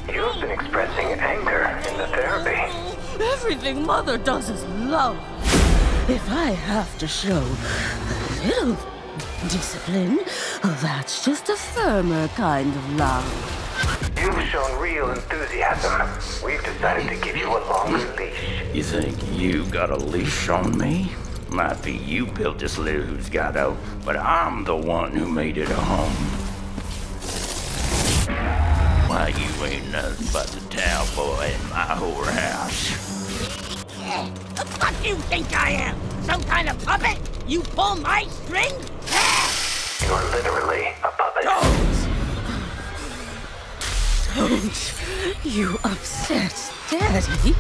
You've been expressing anger in the therapy. Everything Mother does is love. If I have to show a little discipline, that's just a firmer kind of love. You've shown real enthusiasm. We've decided to give you a longer leash. You think you got a leash on me? Might be you built this little who's got out, but I'm the one who made it a home. Why, you ain't nothing but the towel boy in my whorehouse. The fuck you think I am? Some kind of puppet? You pull my string? You're literally a puppet. Don't you upset Daddy?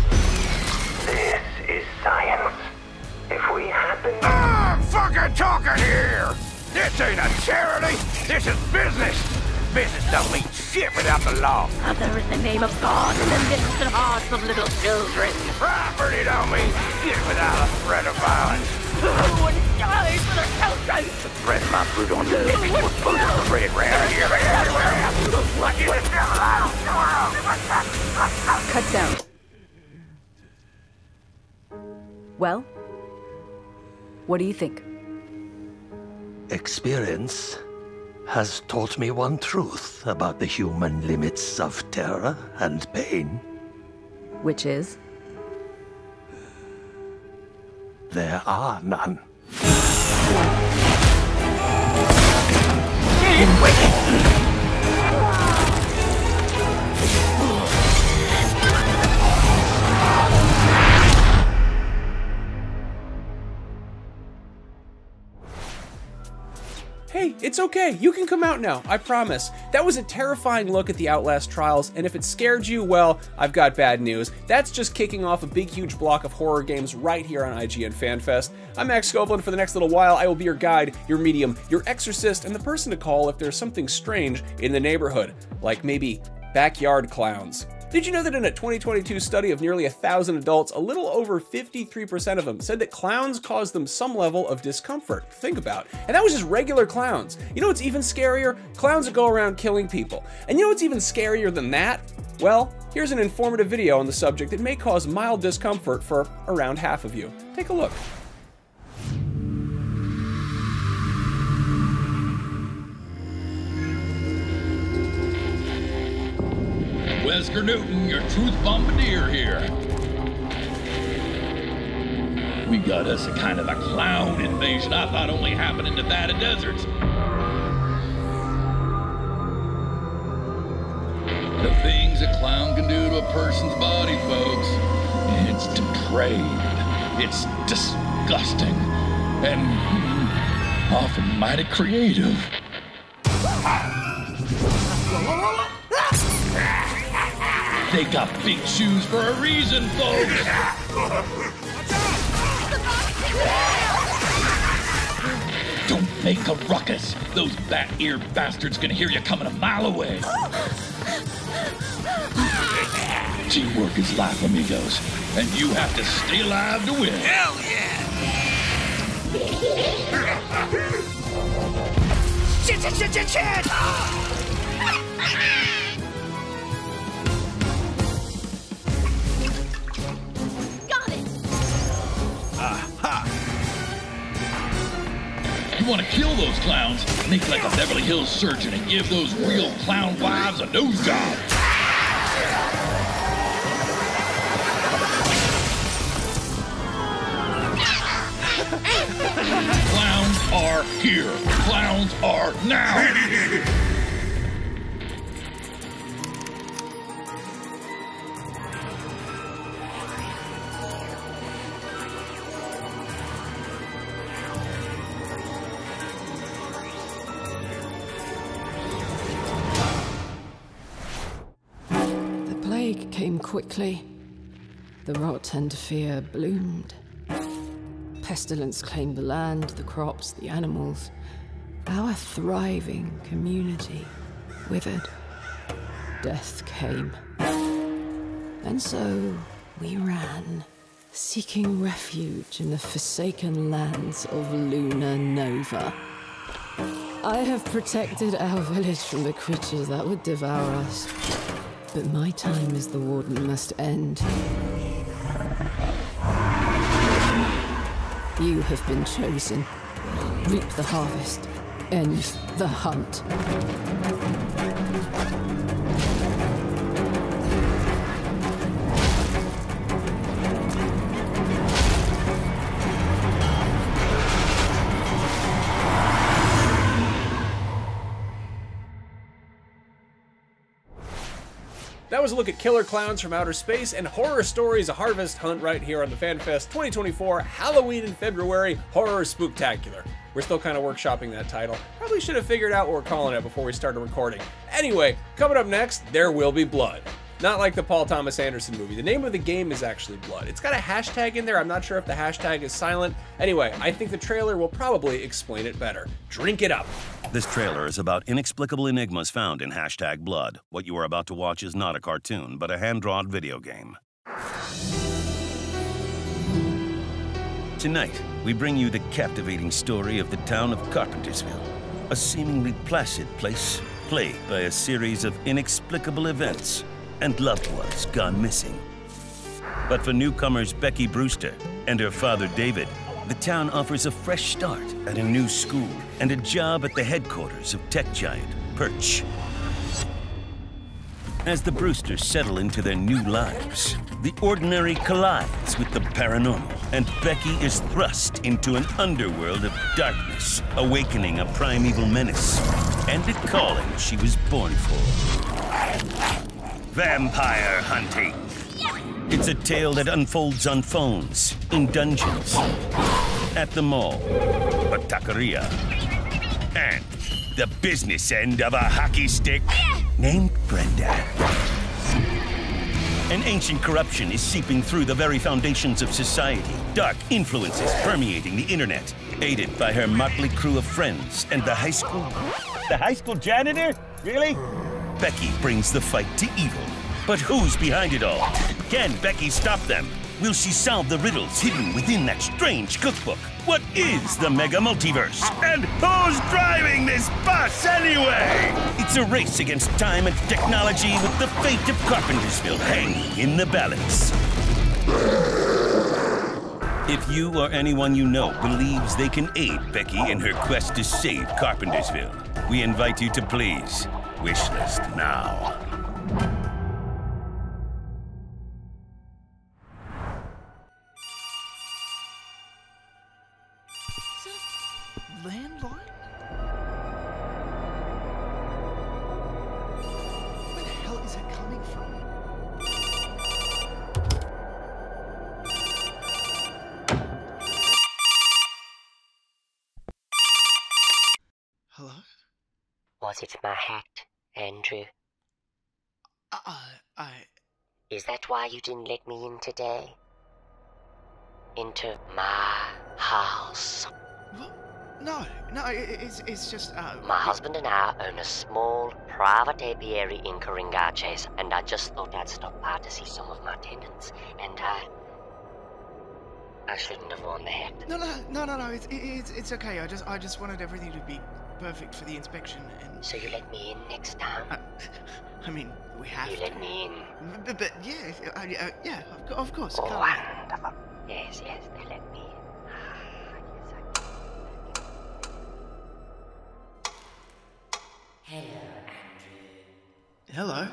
This is science. If we happen... I'm fucking talking here! This ain't a charity! This is business! Business don't mean shit without the law. Mother in the name of God in the midst of hearts of little children. Property don't mean shit without a threat of violence. Who would die for their children? Spread my food on the living with food spread round here. Cut down. Well, what do you think? Experience has taught me one truth about the human limits of terror and pain. Which is? There are none. Hey, it's okay. You can come out now, I promise. That was a terrifying look at the Outlast Trials, and if it scared you, well, I've got bad news. That's just kicking off a big, huge block of horror games right here on IGN FanFest. I'm Max Scoville, and for the next little while, I will be your guide, your medium, your exorcist, and the person to call if there's something strange in the neighborhood, like maybe backyard clowns. Did you know that in a 2022 study of nearly 1,000 adults, a little over 53% of them said that clowns caused them some level of discomfort? Think about. And that was just regular clowns. You know what's even scarier? Clowns that go around killing people. And you know what's even scarier than that? Well, here's an informative video on the subject that may cause mild discomfort for around half of you. Take a look. Wesker Newton, your truth bombardier here. We got us a kind of a clown invasion I thought only happened in Nevada deserts. The things a clown can do to a person's body, folks. It's depraved. It's disgusting. And often mighty creative. They got big shoes for a reason, folks! Don't make a ruckus! Those bat-eared bastards can hear you coming a mile away! Teamwork is life, amigos, and you have to stay alive to win! Hell yeah! Shit! You want to kill those clowns? Make like a Beverly Hills surgeon and give those real clown wives a nose job. Clowns are here. Clowns are now. Came quickly. The rot and fear bloomed. Pestilence claimed the land, the crops, the animals. Our thriving community withered. Death came. And so we ran, seeking refuge in the forsaken lands of Luna Nova. I have protected our village from the creatures that would devour us. But my time as the warden must end. You have been chosen. Reap the harvest. End the hunt. That was a look at killer clowns from outer space and Horror Stories A Harvest Hunt right here on the FanFest 2024 Halloween in February Horror Spooktacular. We're still kind of workshopping that title. Probably should have figured out what we're calling it before we started recording. Anyway, coming up next, There Will Be Blood. Not like the Paul Thomas Anderson movie. The name of the game is actually Blood. It's got a hashtag in there. I'm not sure if the hashtag is silent. Anyway, I think the trailer will probably explain it better. Drink it up. This trailer is about inexplicable enigmas found in hashtag Blood. What you are about to watch is not a cartoon, but a hand-drawn video game. Tonight, we bring you the captivating story of the town of Carpentersville, a seemingly placid place plagued by a series of inexplicable events and loved ones gone missing. But for newcomers Becky Brewster and her father David, the town offers a fresh start at a new school and a job at the headquarters of tech giant Perch. As the Brewsters settle into their new lives, the ordinary collides with the paranormal, and Becky is thrust into an underworld of darkness, awakening a primeval menace and a calling she was born for. Vampire hunting. It's a tale that unfolds on phones, in dungeons, at the mall, a taqueria, and the business end of a hockey stick named Brenda. An ancient corruption is seeping through the very foundations of society. Dark influences permeating the internet, aided by her motley crew of friends and the high school... The high school janitor? Really? Becky brings the fight to evil. But who's behind it all? Can Becky stop them? Will she solve the riddles hidden within that strange cookbook? What is the mega multiverse? And who's driving this bus anyway? It's a race against time and technology with the fate of Carpentersville hanging in the balance. If you or anyone you know believes they can aid Becky in her quest to save Carpentersville, we invite you to please wishlist now. Landline? Where the hell is it coming from? Hello? Was it my hat, Andrew? Is that why you didn't let me in today? Into my house? What? No, it's just, My husband and I own a small, private apiary in Karinga, and I just thought I'd stop by to see some of my tenants, and I shouldn't have worn the hat. No, it's okay. I just wanted everything to be perfect for the inspection, and... So you let me in next time? I mean, we have to. You let me in? But yeah, yeah, of course. Oh, wonderful. Yes, they let me in. Hello, Andrew. Hello.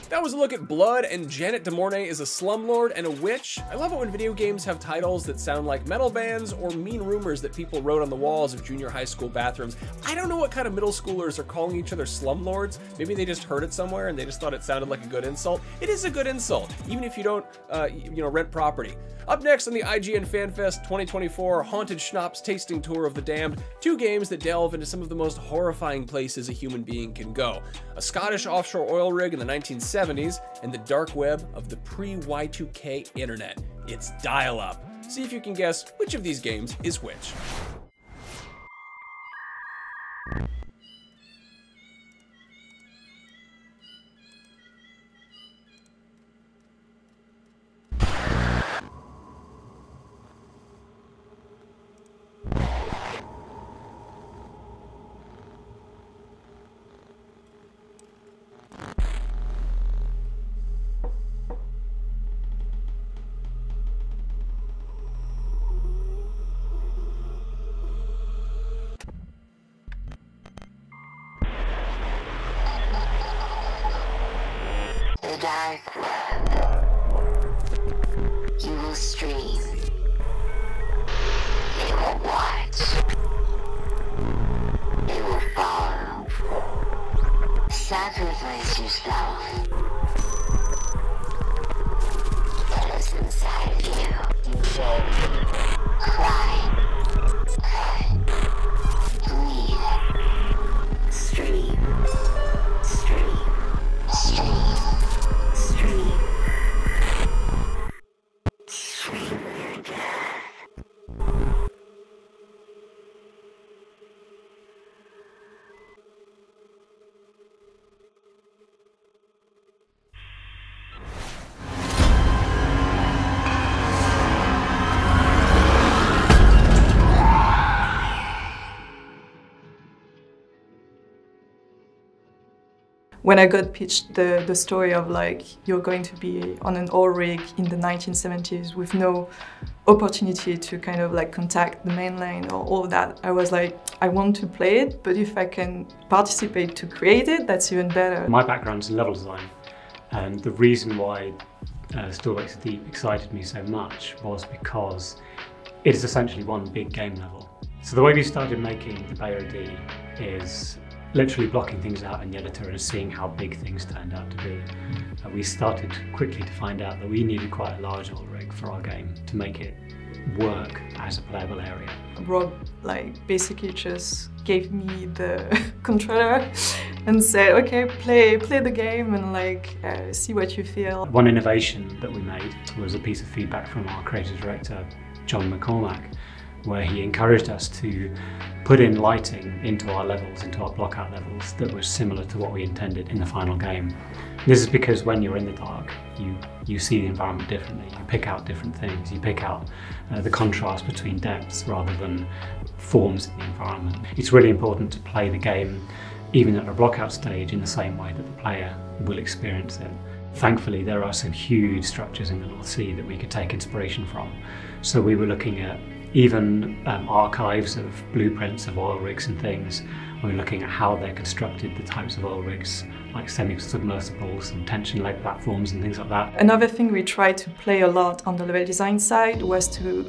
That was a look at Blood, and Janet DeMornay is a slumlord and a witch. I love it when video games have titles that sound like metal bands or mean rumors that people wrote on the walls of junior high school bathrooms. I don't know what kind of middle schoolers are calling each other slumlords. Maybe they just heard it somewhere and they just thought it sounded like a good insult. It is a good insult, even if you don't, rent property. Up next on the IGN FanFest 2024 Haunted Schnapps Tasting Tour of the Damned, 2 games that delve into some of the most horrifying places a human being can go. A Scottish offshore oil rig in the 1970s, and the dark web of the pre-Y2K internet. It's dial-up. See if you can guess which of these games is which. The dark web. You will stream. You will watch. You will follow. Sacrifice yourself. What is inside of you? Cry. Bleed. Stream. Stream. Stream. Stream. Stream your death. When I got pitched the story of like, you're going to be on an oil rig in the 1970s with no opportunity to kind of like contact the mainland or all that, I was like, I want to play it, but if I can participate to create it, that's even better. My background's in level design, and the reason why Still Wakes the Deep excited me so much was because it is essentially one big game level. So the way we started making the BOD is literally blocking things out in the editor and seeing how big things turned out to be. We started quickly to find out that we needed quite a large oil rig for our game to make it work as a playable area. Rob basically just gave me the controller and said, okay, play the game and see what you feel. One innovation that we made was a piece of feedback from our creative director, John McCormack, where he encouraged us to put in lighting into our levels, into our blockout levels, that was similar to what we intended in the final game. This is because when you're in the dark, you see the environment differently. You pick out different things. You pick out the contrast between depths rather than forms in the environment. It's really important to play the game, even at a blockout stage, in the same way that the player will experience it. Thankfully, there are some huge structures in the North Sea that we could take inspiration from. So we were looking at even archives of blueprints of oil rigs and things. We're looking at how they're constructed, the types of oil rigs, like semi-submersibles and tension leg platforms and things like that. Another thing we tried to play a lot on the level design side was to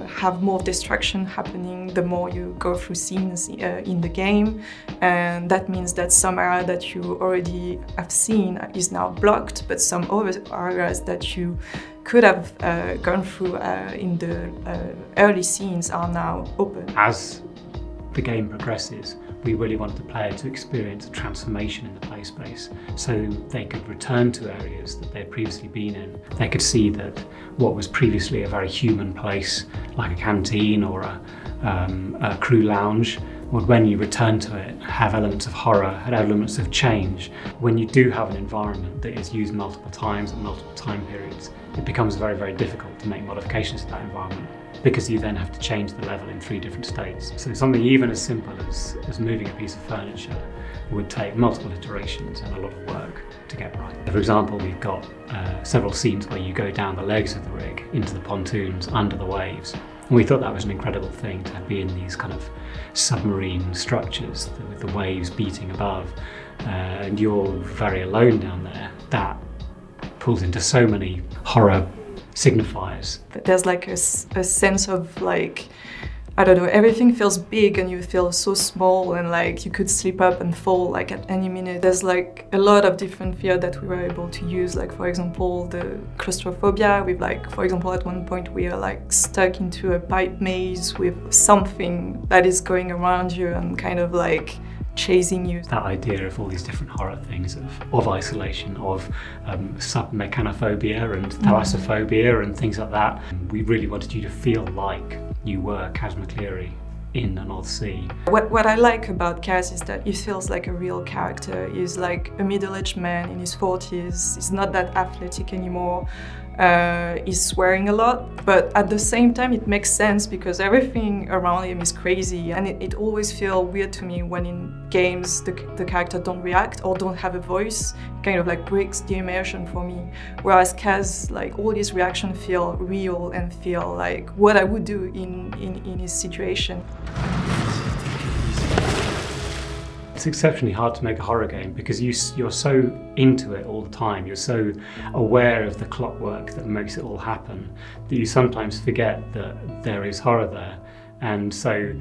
have more destruction happening the more you go through scenes in the game. And that means that some area that you already have seen is now blocked, but some other areas that you could have gone through in the early scenes are now open. As the game progresses, we really wanted the player to experience a transformation in the play space, so they could return to areas that they'd previously been in. They could see that what was previously a very human place, like a canteen or a crew lounge, would, when you return to it, have elements of horror, have elements of change. When you do have an environment that is used multiple times at multiple time periods, it becomes very, very difficult to make modifications to that environment, because you then have to change the level in 3 different states. So something even as simple as moving a piece of furniture would take multiple iterations and a lot of work to get right. For example, we've got several scenes where you go down the legs of the rig into the pontoons under the waves. And we thought that was an incredible thing to be in these kind of submarine structures with the waves beating above, and you're very alone down there. That pulls into so many horror signifiers. There's like a sense of like, I don't know, everything feels big and you feel so small and like you could slip up and fall like at any minute. There's like a lot of different fear that we were able to use, like for example the claustrophobia with like, for example at one point we are like stuck into a pipe maze with something that is going around you and kind of like chasing you. That idea of all these different horror things, of isolation, of submechanophobia and thalassophobia and things like that. We really wanted you to feel like you were Kaz McCleary in an odd scene. What I like about Kaz is that he feels like a real character. He's like a middle-aged man in his 40s. He's not that athletic anymore. He's swearing a lot, but at the same time it makes sense because everything around him is crazy, and it always feels weird to me when in games the character don't react or don't have a voice. It kind of like breaks the immersion for me. Whereas Kaz, like all his reactions feel real and feel like what I would do in his situation. It's exceptionally hard to make a horror game because you're so into it all the time. You're so aware of the clockwork that makes it all happen that you sometimes forget that there is horror there. And so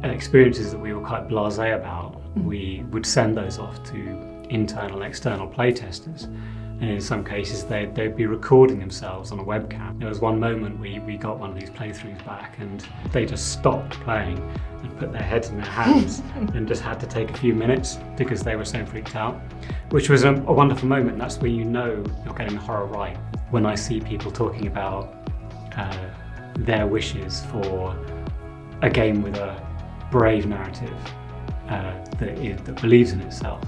experiences that we were quite blasé about, we would send those off to internal and external playtesters. And in some cases they'd be recording themselves on a webcam. There was one moment we got one of these playthroughs back and they just stopped playing and put their heads in their hands and just had to take a few minutes because they were so freaked out, which was a wonderful moment. That's where you know you're getting the horror right. When I see people talking about their wishes for a game with a brave narrative that believes in itself,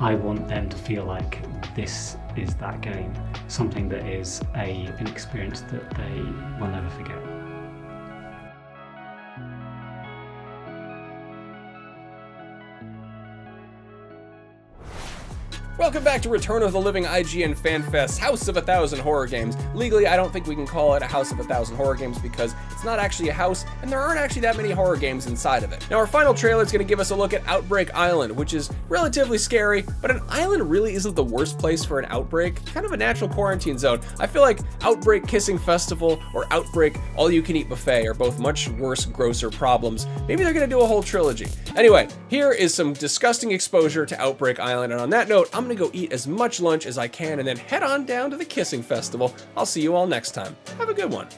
I want them to feel like this is that game, something that is an experience that they will never forget. Welcome back to Return of the Living IGN FanFest, House of 1,000 Horror Games. Legally, I don't think we can call it a House of 1,000 Horror Games because it's not actually a house, and there aren't actually that many horror games inside of it. Now, our final trailer is going to give us a look at Outbreak Island, which is relatively scary, but an island really isn't the worst place for an outbreak. Kind of a natural quarantine zone. I feel like Outbreak Kissing Festival or Outbreak All-You-Can-Eat Buffet are both much worse, grosser problems. Maybe they're going to do a whole trilogy. Anyway, here is some disgusting exposure to Outbreak Island, and on that note, I'm going to go eat as much lunch as I can and then head on down to the Kissing Festival. I'll see you all next time. Have a good one.